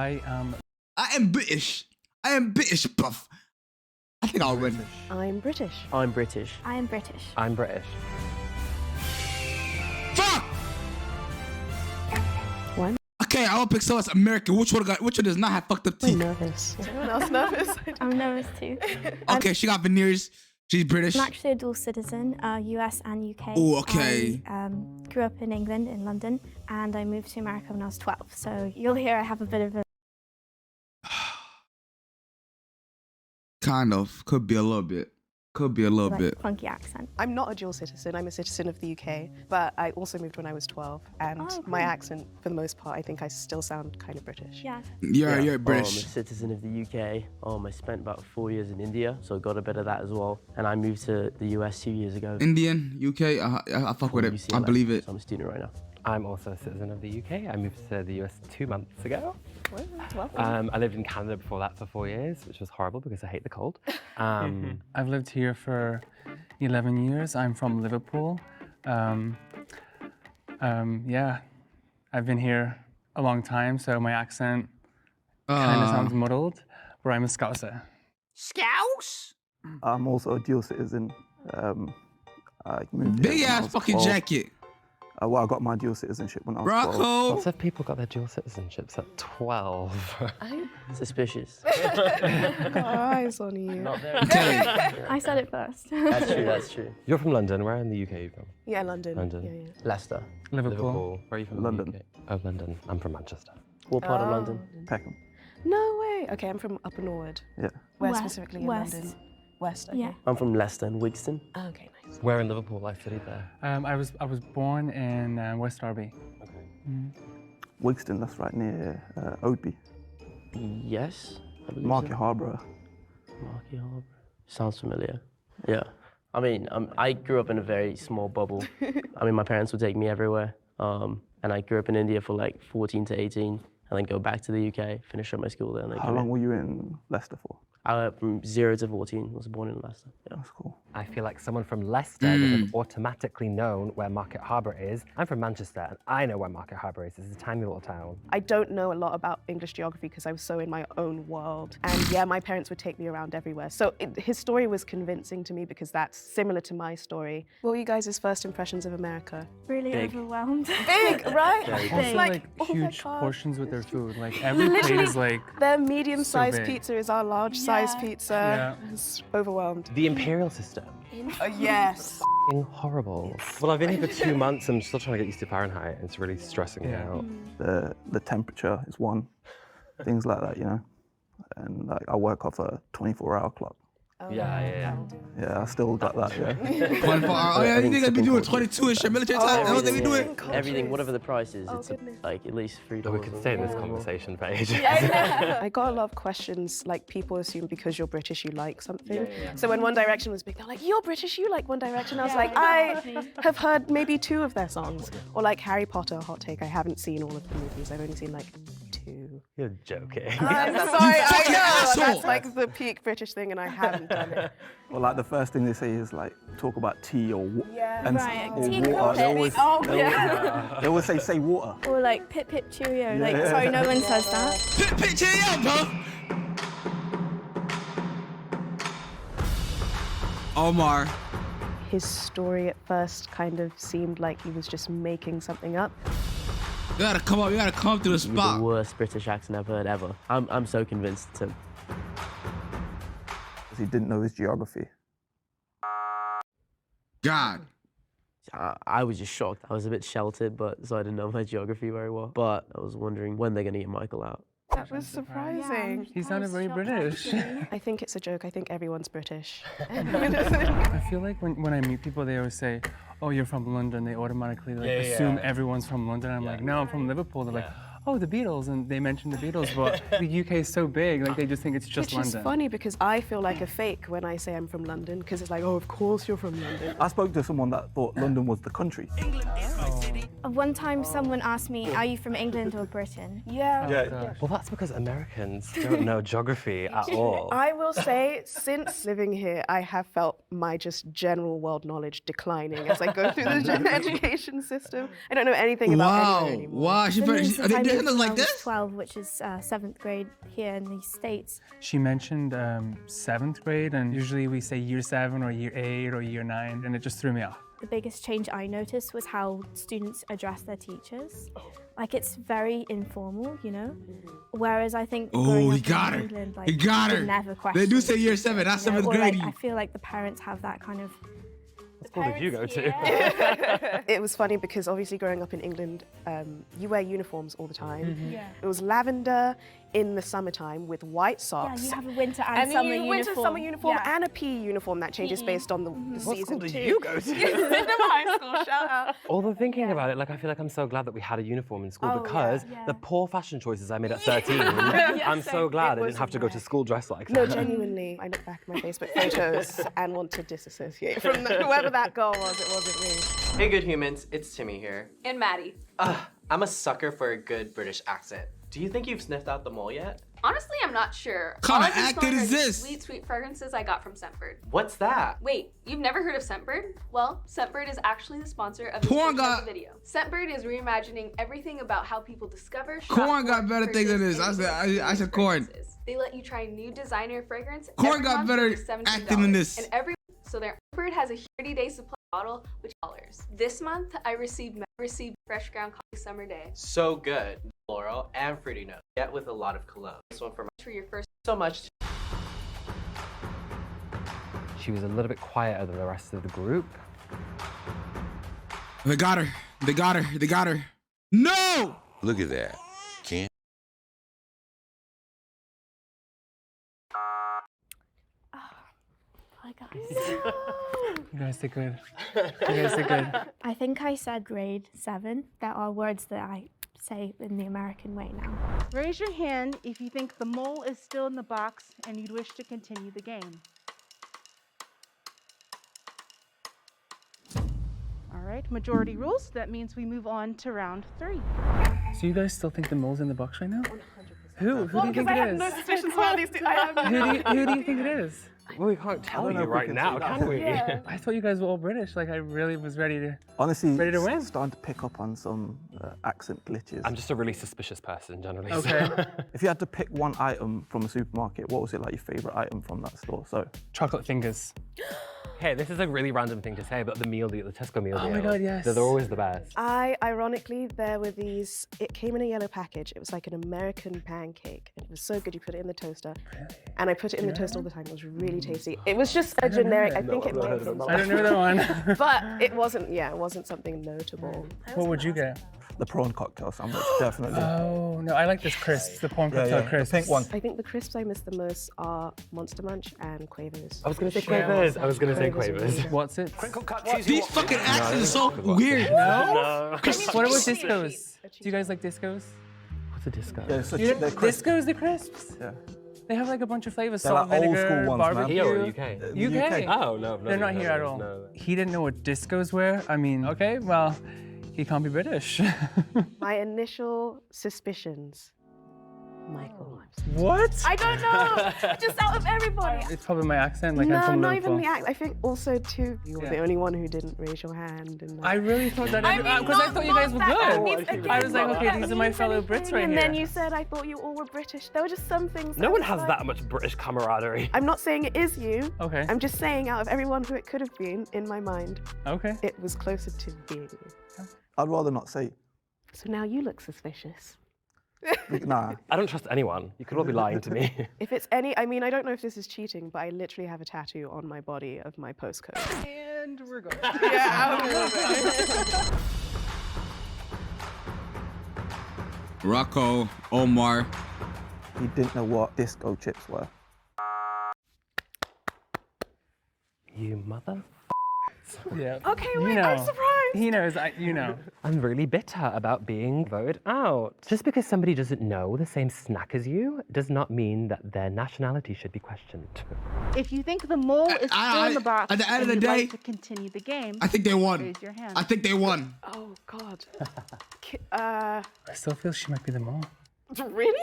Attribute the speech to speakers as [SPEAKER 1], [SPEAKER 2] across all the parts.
[SPEAKER 1] I am
[SPEAKER 2] British. I am British, buff. I think I'll win.
[SPEAKER 3] I'm British.
[SPEAKER 4] I'm British.
[SPEAKER 5] I am British.
[SPEAKER 6] I'm British.
[SPEAKER 2] Fuck!
[SPEAKER 3] One.
[SPEAKER 2] Okay, I'll pick someone that's American. Which one does not have fucked up teeth?
[SPEAKER 3] I'm nervous.
[SPEAKER 7] Is anyone else nervous?
[SPEAKER 5] I'm nervous too.
[SPEAKER 2] Okay, she got veneers. She's British.
[SPEAKER 5] I'm actually a dual citizen, US and UK.
[SPEAKER 2] Oh, okay.
[SPEAKER 5] I grew up in England, in London, and I moved to America when I was 12. So you'll hear I have a bit of a...
[SPEAKER 2] Kind of. Could be a little bit. Could be a little bit.
[SPEAKER 5] funky accent.
[SPEAKER 7] I'm not a dual citizen. I'm a citizen of the UK, but I also moved when I was 12, and my accent, for the most part, I think I still sound kind of British.
[SPEAKER 5] Yeah.
[SPEAKER 2] You're
[SPEAKER 4] I'm
[SPEAKER 2] British.
[SPEAKER 4] a citizen of the UK. I spent about 4 years in India, so got a bit of that as well. And I moved to the US 2 years ago.
[SPEAKER 2] Indian, UK, I fuck with it.
[SPEAKER 4] UCLA,
[SPEAKER 2] I believe it.
[SPEAKER 4] So I'm a student right now.
[SPEAKER 6] I'm also a citizen of the UK. I moved to the US 2 months ago.
[SPEAKER 7] Welcome.
[SPEAKER 6] I lived in Canada before that for 4 years, which was horrible because I hate the cold.
[SPEAKER 1] I've lived here for 11 years. I'm from Liverpool. Yeah, I've been here a long time, so my accent kind of sounds muddled, but I'm a Scouser.
[SPEAKER 2] Scouse?
[SPEAKER 8] I'm also a dual citizen. I moved
[SPEAKER 2] Big ass fucking jacket.
[SPEAKER 8] Well, I got my dual citizenship when I was 12.
[SPEAKER 2] Rocco.
[SPEAKER 6] Lots of people got their dual citizenships at 12.
[SPEAKER 4] Suspicious.
[SPEAKER 7] Got our eyes on you.
[SPEAKER 4] Not very.
[SPEAKER 2] Okay.
[SPEAKER 5] I said it first.
[SPEAKER 4] That's true, that's true.
[SPEAKER 6] You're from London. Where in the UK are you from?
[SPEAKER 7] Yeah, London.
[SPEAKER 6] London.
[SPEAKER 7] Yeah, yeah.
[SPEAKER 4] Leicester.
[SPEAKER 1] Liverpool.
[SPEAKER 6] Where are you from?
[SPEAKER 8] London.
[SPEAKER 6] In the UK? Oh, London. I'm from Manchester.
[SPEAKER 4] What part of London?
[SPEAKER 8] Peckham.
[SPEAKER 7] No way. Okay, I'm from Upper Norwood.
[SPEAKER 8] Yeah.
[SPEAKER 7] Where
[SPEAKER 5] West.
[SPEAKER 7] specifically in
[SPEAKER 5] West.
[SPEAKER 7] London? West. Okay.
[SPEAKER 5] Yeah.
[SPEAKER 4] I'm from Leicester and Wigston.
[SPEAKER 7] Oh, okay, nice.
[SPEAKER 6] Where in Liverpool? I studied there.
[SPEAKER 1] I was born in West Derby.
[SPEAKER 6] Okay.
[SPEAKER 8] Wigston, that's right near Oadby.
[SPEAKER 4] Yes, I believe
[SPEAKER 8] Market
[SPEAKER 4] so.
[SPEAKER 8] Harbour.
[SPEAKER 4] Market Harbour. Sounds familiar. Yeah. I mean, I grew up in a very small bubble. I mean, my parents would take me everywhere. And I grew up in India for like 14 to 18, and then go back to the UK, finish up my school there. And then
[SPEAKER 8] How long were you in Leicester for?
[SPEAKER 4] From 0 to 14, was born in Leicester. Yeah.
[SPEAKER 8] That's cool.
[SPEAKER 6] I feel like someone from Leicester would have automatically known where Market Harbour is. I'm from Manchester, and I know where Market Harbour is. It's a tiny little town.
[SPEAKER 7] I don't know a lot about English geography because I was so in my own world. And yeah, my parents would take me around everywhere. So his story was convincing to me because that's similar to my story. What were you guys' first impressions of America?
[SPEAKER 5] Really
[SPEAKER 4] Big.
[SPEAKER 5] overwhelmed.
[SPEAKER 7] Big, right?
[SPEAKER 1] Also,
[SPEAKER 7] It's
[SPEAKER 1] like
[SPEAKER 7] oh my
[SPEAKER 1] huge
[SPEAKER 7] God.
[SPEAKER 1] portions with their food. Like every plate is like.
[SPEAKER 7] Their medium-sized
[SPEAKER 1] big.
[SPEAKER 7] pizza is our large-sized pizza.
[SPEAKER 1] Yeah.
[SPEAKER 7] I was overwhelmed.
[SPEAKER 6] The imperial system.
[SPEAKER 7] Yes.
[SPEAKER 6] Horrible. Well, I've been here for 2 months. I'm still trying to get used to Fahrenheit. It's really stressing me out.
[SPEAKER 8] The temperature is one. Things like that, you know. And like I work off a 24-hour clock.
[SPEAKER 6] Yeah.
[SPEAKER 8] Yeah, I still got that. Yeah.
[SPEAKER 2] 24 hours. Oh yeah, you niggas be doing 22-ish military time. That's what they be doing.
[SPEAKER 4] Everything, whatever the price is, it's like at least $3.
[SPEAKER 6] Oh, we could stay in this conversation for ages.
[SPEAKER 7] I got a lot of questions, like people assume because you're British you like something. So when One Direction was big, they're like, you're British, you like One Direction. I was like, I have heard maybe 2 of their songs. Or like Harry Potter, hot take, I haven't seen all of the movies. I've only seen like 2.
[SPEAKER 6] You're joking.
[SPEAKER 7] I'm sorry, I
[SPEAKER 2] fucking
[SPEAKER 7] know,
[SPEAKER 2] asshole.
[SPEAKER 7] that's like the peak British thing and I haven't done it.
[SPEAKER 8] Well, like the first thing they say is like talk about tea or
[SPEAKER 7] Yeah.
[SPEAKER 5] Right,
[SPEAKER 8] or
[SPEAKER 5] tea
[SPEAKER 8] water.
[SPEAKER 5] coffee.
[SPEAKER 8] They always say water.
[SPEAKER 5] Or like pip pip cheerio. Like, sorry, no one says that.
[SPEAKER 2] Picture you, bro. Omar.
[SPEAKER 7] His story at first kind of seemed like he was just making something up.
[SPEAKER 2] You gotta come up. You gotta come through the
[SPEAKER 4] With the
[SPEAKER 2] spot.
[SPEAKER 4] worst British accent I've heard ever. I'm so convinced it's him.
[SPEAKER 8] He didn't know his geography.
[SPEAKER 2] God.
[SPEAKER 4] I was just shocked. I was a bit sheltered, so I didn't know my geography very well. But I was wondering when they're gonna get Michael out.
[SPEAKER 7] That was surprising.
[SPEAKER 1] He sounded very British.
[SPEAKER 7] I think it's a joke. I think everyone's British.
[SPEAKER 1] I feel like when I meet people, they always say, "Oh, you're from London." They automatically assume everyone's from London. I'm like, no, I'm from Liverpool. They're like, oh, the Beatles, and they mention the Beatles, but the UK is so big, like they just think it's just
[SPEAKER 7] Which
[SPEAKER 1] London.
[SPEAKER 7] is funny because I feel like a fake when I say I'm from London because it's like, oh, of course you're from London.
[SPEAKER 8] I spoke to someone that thought London was the country.
[SPEAKER 5] One time someone asked me, are you from England or Britain?
[SPEAKER 7] Yeah.
[SPEAKER 6] Well, that's because Americans don't know geography at all.
[SPEAKER 7] I will say, since living here, I have felt my just general world knowledge declining as I go through the education system. I don't know anything about anything anymore.
[SPEAKER 2] Wow.
[SPEAKER 5] Since I
[SPEAKER 2] your
[SPEAKER 5] moved
[SPEAKER 2] hand
[SPEAKER 5] when
[SPEAKER 2] like
[SPEAKER 5] I was
[SPEAKER 2] this?
[SPEAKER 5] 12, which is 7th grade here in the States.
[SPEAKER 1] She mentioned 7th grade, and usually we say year 7 or year 8 or year 9, and it just threw me off.
[SPEAKER 5] The biggest change I noticed was how students address their teachers. Like, it's very informal, you know? Whereas I think growing
[SPEAKER 2] Oh,
[SPEAKER 5] up
[SPEAKER 2] he got
[SPEAKER 5] in
[SPEAKER 2] her.
[SPEAKER 5] England, like,
[SPEAKER 2] He got
[SPEAKER 5] you
[SPEAKER 2] her.
[SPEAKER 5] never question.
[SPEAKER 2] They do say year 7, not
[SPEAKER 5] you know?
[SPEAKER 2] 7th
[SPEAKER 5] Or,
[SPEAKER 2] grade.
[SPEAKER 5] like, I feel like the parents have that kind of.
[SPEAKER 6] What school did you go to?
[SPEAKER 7] It was funny because obviously growing up in England, you wear uniforms all the time.
[SPEAKER 5] Yeah.
[SPEAKER 7] It was lavender in the summertime with white
[SPEAKER 5] Yeah,
[SPEAKER 7] socks.
[SPEAKER 5] you have a winter and,
[SPEAKER 7] And
[SPEAKER 5] summer
[SPEAKER 7] then
[SPEAKER 5] uniform.
[SPEAKER 7] winter, summer uniform,
[SPEAKER 5] Yeah.
[SPEAKER 7] and a PE uniform that changes based on the
[SPEAKER 6] What
[SPEAKER 7] season
[SPEAKER 6] school did
[SPEAKER 7] too.
[SPEAKER 6] you go to?
[SPEAKER 7] Sydenham High School, shout out.
[SPEAKER 6] Although thinking about it, like I feel like I'm so glad that we had a uniform in school because
[SPEAKER 5] yeah.
[SPEAKER 6] the poor fashion choices I made at 13, I'm so glad I
[SPEAKER 7] was
[SPEAKER 6] didn't have to go to
[SPEAKER 7] rare.
[SPEAKER 6] school dressed like
[SPEAKER 7] No,
[SPEAKER 6] that.
[SPEAKER 7] genuinely, I look back at my Facebook photos and want to disassociate from whoever that girl was. It wasn't me.
[SPEAKER 3] Hey good humans, it's Timmy here.
[SPEAKER 9] And Maddie.
[SPEAKER 3] I'm a sucker for a good British accent. Do you think you've sniffed out the mole yet?
[SPEAKER 9] Honestly, I'm not sure.
[SPEAKER 2] Kinda
[SPEAKER 9] All I can
[SPEAKER 2] accent
[SPEAKER 9] smell are
[SPEAKER 2] is
[SPEAKER 9] the
[SPEAKER 2] this?
[SPEAKER 9] Sweet, sweet fragrances I got from Scentbird.
[SPEAKER 3] What's that?
[SPEAKER 9] Wait, you've never heard of Scentbird? Well, Scentbird is actually the sponsor of this
[SPEAKER 2] Corn
[SPEAKER 9] portion
[SPEAKER 2] got-
[SPEAKER 9] of the video. Scentbird is reimagining everything about how people discover, shop,
[SPEAKER 2] Corn got
[SPEAKER 9] work,
[SPEAKER 2] better things than
[SPEAKER 9] purchase,
[SPEAKER 2] this.
[SPEAKER 9] and
[SPEAKER 2] I said corn.
[SPEAKER 9] fragrances. They let you try new designer fragrance.
[SPEAKER 2] Corn
[SPEAKER 9] every
[SPEAKER 2] got
[SPEAKER 9] month
[SPEAKER 2] better
[SPEAKER 9] for $17.
[SPEAKER 2] acting than this.
[SPEAKER 9] And every so their Scentbird has a 30-day supply bottle, which $. This month, I received Fresh Ground Coffee Summer Day.
[SPEAKER 3] So good. Floral and fruity notes, yet with a lot of cologne. This one
[SPEAKER 9] For your first
[SPEAKER 3] so much.
[SPEAKER 6] She was a little bit quieter than the rest of the group.
[SPEAKER 2] They got her. They got her. They got her. No!
[SPEAKER 10] Look at that. Can't.
[SPEAKER 5] Hi guys.
[SPEAKER 1] You guys did good. You guys did good.
[SPEAKER 5] I think I said grade 7. There are words that I say in the American way now.
[SPEAKER 11] Raise your hand if you think the mole is still in the box and you'd wish to continue the game. All right, majority rules. That means we move on to round 3.
[SPEAKER 1] So you guys still think the mole's in the box right now? 100%. Who do you think
[SPEAKER 7] I
[SPEAKER 1] it
[SPEAKER 7] have
[SPEAKER 1] is?
[SPEAKER 7] no suspicions about these two. I have
[SPEAKER 1] Who do you think it is?
[SPEAKER 6] Well, we can't tell you right now, can we?
[SPEAKER 1] I thought you guys were all British. Like, I really was ready to.
[SPEAKER 8] Honestly,
[SPEAKER 1] Ready to win?
[SPEAKER 8] starting to pick up on some accent glitches.
[SPEAKER 6] I'm just a really suspicious person generally.
[SPEAKER 1] Okay.
[SPEAKER 8] If you had to pick one item from a supermarket, what was it like your favorite item from that store? So,
[SPEAKER 1] Chocolate fingers.
[SPEAKER 6] Hey, this is a really random thing to say, but the meal deal, the Tesco meal deal.
[SPEAKER 1] Oh my God, yes.
[SPEAKER 6] They're always the best.
[SPEAKER 7] Ironically, there were these, it came in a yellow package. It was like an American pancake. And it was so good, you put it in the toaster. And I put it in the toaster all the time. It was really tasty. It was just a generic, I think it might have been.
[SPEAKER 1] I don't know that one.
[SPEAKER 7] But it wasn't, it wasn't something notable.
[SPEAKER 1] What would you get?
[SPEAKER 8] the prawn cocktail sandwich, definitely.
[SPEAKER 1] Oh, no, I like this crisps, the prawn cocktail crisps.
[SPEAKER 8] The pink one.
[SPEAKER 7] I think the crisps I miss the most are Monster Munch and Quavers.
[SPEAKER 6] I was going to say Quavers. I was going to say Quavers.
[SPEAKER 1] What's it?
[SPEAKER 2] These fucking accents are so weird.
[SPEAKER 6] No.
[SPEAKER 1] What about discos? Do you guys like discos?
[SPEAKER 6] What's a disco?
[SPEAKER 8] Yeah, so
[SPEAKER 1] You
[SPEAKER 8] they're
[SPEAKER 1] know,
[SPEAKER 8] crisp.
[SPEAKER 1] discos, the crisps.
[SPEAKER 8] Yeah.
[SPEAKER 1] They have like a bunch of flavors,
[SPEAKER 8] They're
[SPEAKER 1] salt,
[SPEAKER 8] like old
[SPEAKER 1] vinegar,
[SPEAKER 8] school ones, man.
[SPEAKER 1] barbecue.
[SPEAKER 6] Here or UK?
[SPEAKER 1] UK.
[SPEAKER 6] Oh, no.
[SPEAKER 1] They're not here at all.
[SPEAKER 6] No.
[SPEAKER 1] He didn't know what discos were. I mean, okay, well, he can't be British.
[SPEAKER 7] My initial suspicions, Michael.
[SPEAKER 1] What?
[SPEAKER 7] I don't know. Just out of everybody.
[SPEAKER 1] It's probably my accent, like I'm
[SPEAKER 7] No,
[SPEAKER 1] from
[SPEAKER 7] not
[SPEAKER 1] Liverpool.
[SPEAKER 7] even the act. I think also too, you were
[SPEAKER 1] Yeah.
[SPEAKER 7] the only one who didn't raise your hand. And
[SPEAKER 1] I really thought that,
[SPEAKER 7] I
[SPEAKER 1] because I
[SPEAKER 7] mean,
[SPEAKER 1] thought you guys were
[SPEAKER 7] that
[SPEAKER 1] good.
[SPEAKER 7] means again,
[SPEAKER 1] I was like,
[SPEAKER 7] not
[SPEAKER 1] okay,
[SPEAKER 7] that
[SPEAKER 1] these are my
[SPEAKER 7] means
[SPEAKER 1] fellow Brits
[SPEAKER 7] anything.
[SPEAKER 1] right
[SPEAKER 7] And
[SPEAKER 1] here.
[SPEAKER 7] then you said, I thought you all were British. There were just some things.
[SPEAKER 6] No
[SPEAKER 7] I
[SPEAKER 6] one
[SPEAKER 7] was
[SPEAKER 6] has
[SPEAKER 7] like-
[SPEAKER 6] that much British camaraderie.
[SPEAKER 7] I'm not saying it is you.
[SPEAKER 1] Okay.
[SPEAKER 7] I'm just saying out of everyone who it could have been, in my mind,
[SPEAKER 1] Okay.
[SPEAKER 7] it was closer to being you.
[SPEAKER 8] I'd rather not say.
[SPEAKER 7] So now you look suspicious.
[SPEAKER 8] Nah.
[SPEAKER 6] I don't trust anyone. You could all be lying to me.
[SPEAKER 7] If it's any, I mean, I don't know if this is cheating, but I literally have a tattoo on my body of my postcode.
[SPEAKER 11] And we're going.
[SPEAKER 2] Rocco, Omar.
[SPEAKER 8] He didn't know what disco chips were.
[SPEAKER 6] You mother.
[SPEAKER 1] Yeah.
[SPEAKER 7] Okay,
[SPEAKER 1] You
[SPEAKER 7] wait,
[SPEAKER 1] know.
[SPEAKER 7] I'm surprised.
[SPEAKER 1] He knows, you know.
[SPEAKER 6] I'm really bitter about being voted out. Just because somebody doesn't know the same snack as you does not mean that their nationality should be questioned.
[SPEAKER 11] If you think the mole is still in the box
[SPEAKER 2] at the end of
[SPEAKER 11] and
[SPEAKER 2] the
[SPEAKER 11] you'd
[SPEAKER 2] day,
[SPEAKER 11] like to continue the game,
[SPEAKER 2] I think they won.
[SPEAKER 11] raise your hand.
[SPEAKER 2] I think they won.
[SPEAKER 7] Oh, God.
[SPEAKER 1] I still feel she might be the mole.
[SPEAKER 7] Really?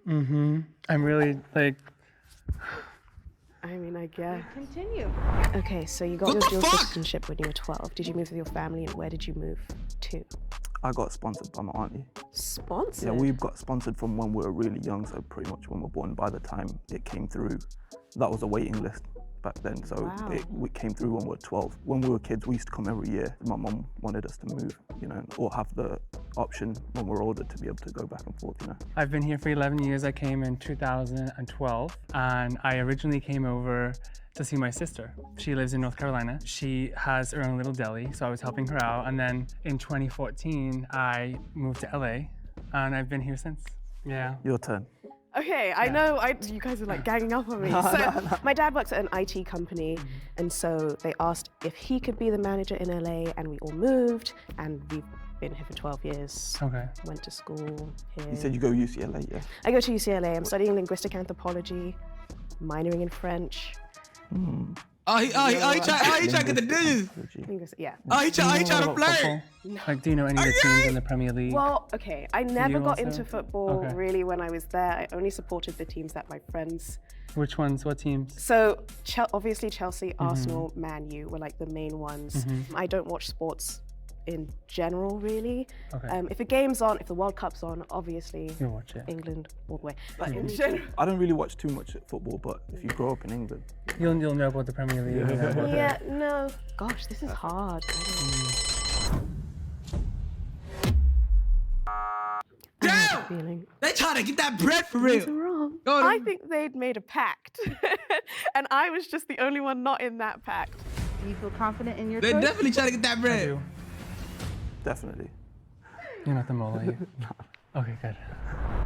[SPEAKER 1] Mm-hmm. I'm really, like,
[SPEAKER 7] I mean, I guess.
[SPEAKER 11] Continue.
[SPEAKER 7] Okay, so you got
[SPEAKER 2] What
[SPEAKER 7] your
[SPEAKER 2] the
[SPEAKER 7] dual
[SPEAKER 2] fuck?
[SPEAKER 7] citizenship when you were 12. Did you move with your family and where did you move to?
[SPEAKER 8] I got sponsored by my auntie.
[SPEAKER 7] Sponsored?
[SPEAKER 8] Yeah, we got sponsored from when we were really young, so pretty much when we were born. By the time it came through, that was a waiting list back then. So
[SPEAKER 7] Wow.
[SPEAKER 8] it came through when we were 12. When we were kids, we used to come every year. My mum wanted us to move, you know, or have the option when we're older to be able to go back and forth, you know.
[SPEAKER 1] I've been here for 11 years. I came in 2012, and I originally came over to see my sister. She lives in North Carolina. She has her own little deli, so I was helping her out. And then in 2014, I moved to LA, and I've been here since. Yeah.
[SPEAKER 8] Your turn.
[SPEAKER 7] Okay, I know you guys are like ganging up on me. My dad works at an IT company, and so they asked if he could be the manager in LA, and we all moved, and we've been here for 12 years.
[SPEAKER 1] Okay.
[SPEAKER 7] Went to school here.
[SPEAKER 8] You said you go UCLA, yeah?
[SPEAKER 7] I go to UCLA. I'm studying linguistic anthropology, minoring in French.
[SPEAKER 2] He trying to get the digits.
[SPEAKER 7] Yeah.
[SPEAKER 2] He trying to play.
[SPEAKER 1] Like, do you know any of the teams in the Premier League?
[SPEAKER 7] Well, okay, I never
[SPEAKER 1] you
[SPEAKER 7] got
[SPEAKER 1] also?
[SPEAKER 7] into football
[SPEAKER 1] Okay.
[SPEAKER 7] really when I was there. I only supported the teams that my friends.
[SPEAKER 1] Which ones? What teams?
[SPEAKER 7] So obviously Chelsea, Arsenal, Man U were like the main ones. I don't watch sports in general really.
[SPEAKER 1] Okay.
[SPEAKER 7] If a game's on, if the World Cup's on, obviously
[SPEAKER 1] You'll watch it.
[SPEAKER 7] England all the way. But in general,
[SPEAKER 8] I don't really watch too much football, but if you grow up in England.
[SPEAKER 1] You'll know about the Premier League. You know, about
[SPEAKER 7] yeah, no. Gosh, this is hard.
[SPEAKER 2] Damn!
[SPEAKER 7] Feeling.
[SPEAKER 2] They trying to get that bread for
[SPEAKER 7] These
[SPEAKER 2] real.
[SPEAKER 7] are wrong.
[SPEAKER 2] Go
[SPEAKER 7] I
[SPEAKER 2] to-
[SPEAKER 7] think they'd made a pact, and I was just the only one not in that pact.
[SPEAKER 11] Do you feel confident in your
[SPEAKER 2] They
[SPEAKER 11] choice?
[SPEAKER 2] definitely trying to get that
[SPEAKER 1] I
[SPEAKER 2] bread.
[SPEAKER 1] do.
[SPEAKER 8] Definitely.
[SPEAKER 1] You're not the mole, are you? Okay, good.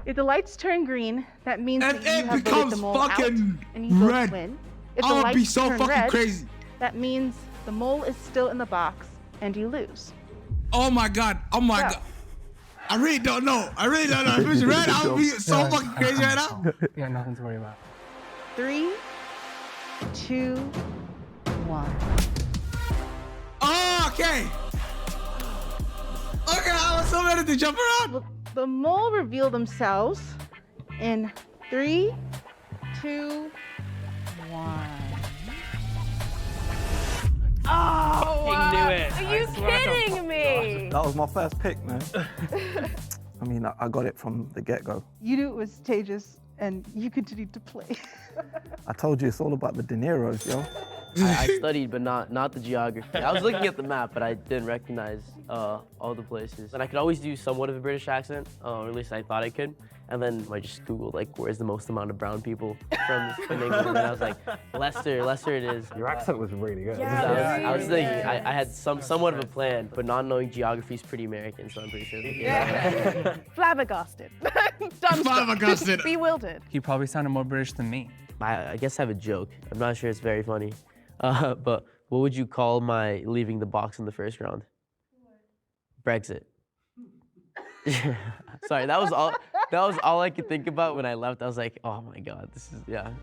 [SPEAKER 11] If the lights turn green, that means
[SPEAKER 2] And
[SPEAKER 11] that you
[SPEAKER 2] it
[SPEAKER 11] have voted
[SPEAKER 2] becomes
[SPEAKER 11] the mole out
[SPEAKER 2] fucking
[SPEAKER 11] and you both
[SPEAKER 2] red.
[SPEAKER 11] win. If the
[SPEAKER 2] I'ma
[SPEAKER 11] lights
[SPEAKER 2] be so
[SPEAKER 11] turn
[SPEAKER 2] fucking
[SPEAKER 11] red,
[SPEAKER 2] crazy.
[SPEAKER 11] that means the mole is still in the box and you lose.
[SPEAKER 2] Oh my god. Oh my
[SPEAKER 11] Yeah.
[SPEAKER 2] god. I really don't know. If it's red, I would be so
[SPEAKER 1] No,
[SPEAKER 2] fucking crazy right now.
[SPEAKER 1] You got nothing to worry about.
[SPEAKER 11] 3, 2, 1.
[SPEAKER 2] Oh, okay. Okay, I was so ready to jump around.
[SPEAKER 11] The mole reveal themselves in 3, 2, 1.
[SPEAKER 7] Oh,
[SPEAKER 4] Knew it.
[SPEAKER 7] Are you kidding me?
[SPEAKER 8] That was my first pick, man. I mean, I got it from the get-go.
[SPEAKER 11] You knew it was Tejas and you continued to play.
[SPEAKER 8] I told you it's all about the De Niro's, yo.
[SPEAKER 4] I studied, but not the geography. I was looking at the map, but I didn't recognize all the places. And I could always do somewhat of a British accent, or at least I thought I could. And then I just Googled, like, where's the most amount of brown people from England? And I was like, Leicester it is.
[SPEAKER 6] Your accent was really good.
[SPEAKER 7] Yeah.
[SPEAKER 4] I was thinking, I had somewhat of a plan, but not knowing geography is pretty American, so I'm pretty sure.
[SPEAKER 7] Yeah. Flabbergasted. Dumbstruck.
[SPEAKER 2] Flabbergasted.
[SPEAKER 7] Bewildered.
[SPEAKER 1] He probably sounded more British than me.
[SPEAKER 4] I guess I have a joke. I'm not sure it's very funny. But what would you call my leaving the box in the first round? Brexit. Sorry, that was all I could think about when I left. I was like, oh my God, this is, yeah.